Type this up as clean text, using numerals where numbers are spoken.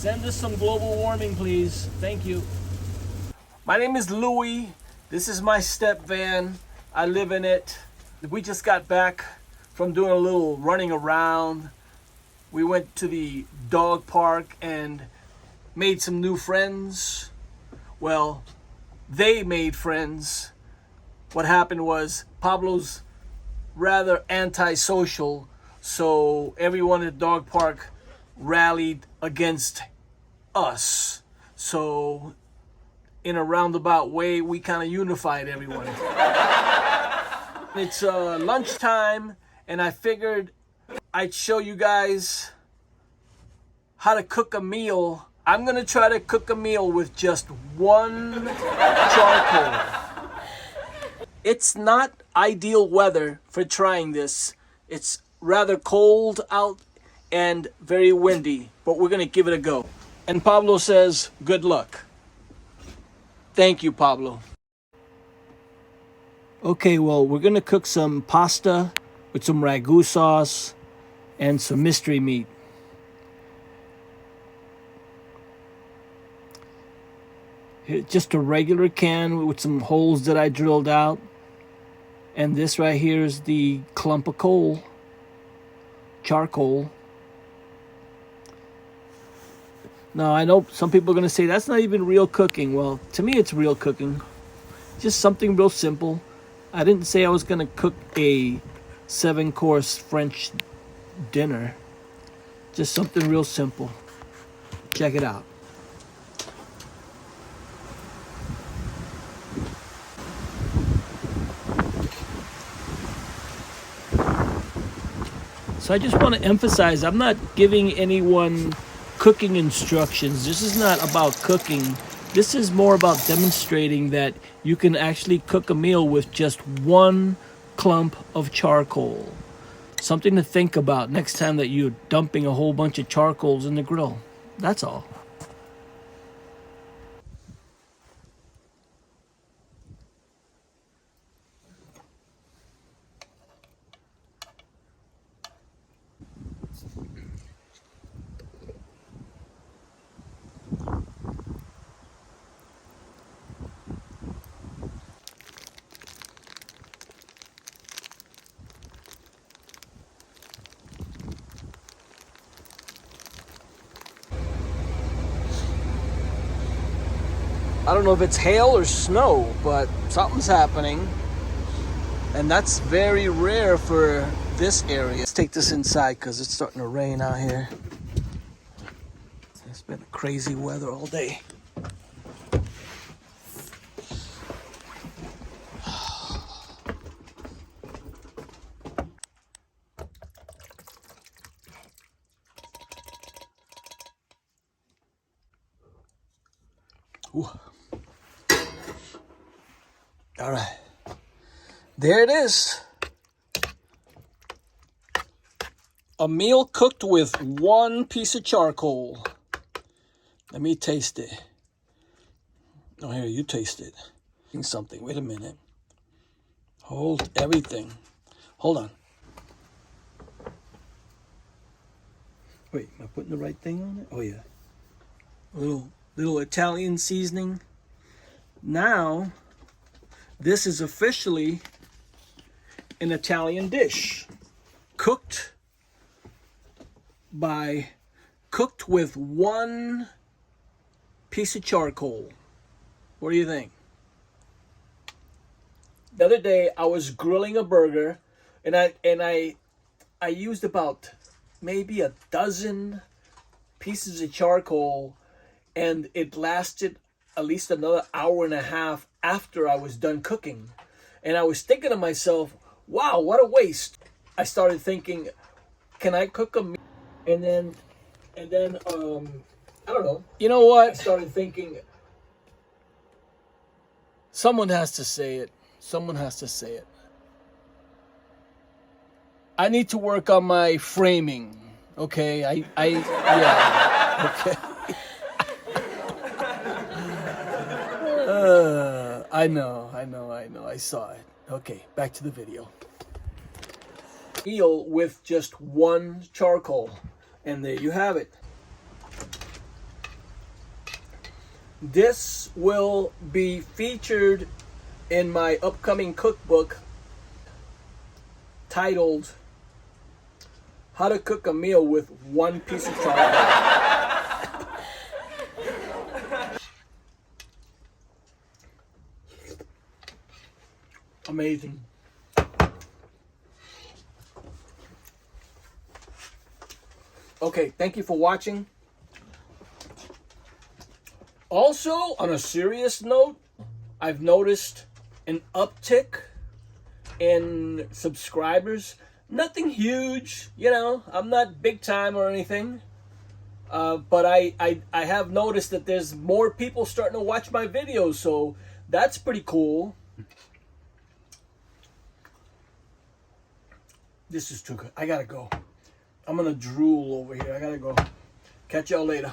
Send us some global warming, please. Thank you. My name is Louie. This is my Stepvan. I live in it. We just got back from doing a little running around. We went to the dog park and made some new friends. Well, they made friends. What happened was Pablo's rather antisocial, so everyone at the dog park rallied against us. So in a roundabout way, we kind of unified everyone. It's lunchtime, and I figured I'd show you guys how to cook a meal. I'm gonna try to cook a meal with just one charcoal. It's not ideal weather for trying this. It's rather cold out and very windy, but we're gonna give it a go. And Pablo says, good luck. Thank you, Pablo. Okay, well, we're gonna cook some pasta with some ragu sauce and some mystery meat. Just a regular can with some holes that I drilled out. And this right here is the clump of coal, charcoal. Now, I know some people are gonna say that's not even real cooking. Well, to me, it's real cooking. Just something real simple. I didn't say I was gonna cook a 7-course French dinner. Just something real simple. Check it out. So I just want to emphasize, I'm not giving anyone cooking instructions. This is not about cooking. This is more about demonstrating that you can actually cook a meal with just one clump of charcoal. Something to think about next time that you're dumping a whole bunch of charcoals in the grill. That's all. I don't know if it's hail or snow, but something's happening. And that's very rare for this area. Let's take this inside because it's starting to rain out here. It's been crazy weather all day. Ooh. All right, there it is. A meal cooked with one piece of charcoal. Let me taste it. Oh, here, you taste it. Something, wait a minute. Hold everything. Hold on. Wait, am I putting the right thing on it? Oh, yeah. A little Italian seasoning. Now, this is officially an Italian dish. Cooked with one piece of charcoal. What do you think? The other day I was grilling a burger and I used about maybe a dozen pieces of charcoal, and it lasted at least another hour and a half after I was done cooking. And I was thinking to myself, wow, what a waste. I started thinking, can I cook a meal? And then I don't know. You know what? I started thinking, someone has to say it. Someone has to say it. I need to work on my framing. Okay, yeah. Okay. I know. I saw it. Okay, back to the video. Meal with just one charcoal. And there you have it. This will be featured in my upcoming cookbook titled How to Cook a Meal with One Piece of Chocolate. Amazing. Okay, thank you for watching. Also, on a serious note, I've noticed an uptick in subscribers. Nothing huge, you know, I'm not big time or anything. But I have noticed that there's more people starting to watch my videos, so that's pretty cool. This is too good. I gotta go. I'm gonna drool over here. I gotta go. Catch y'all later.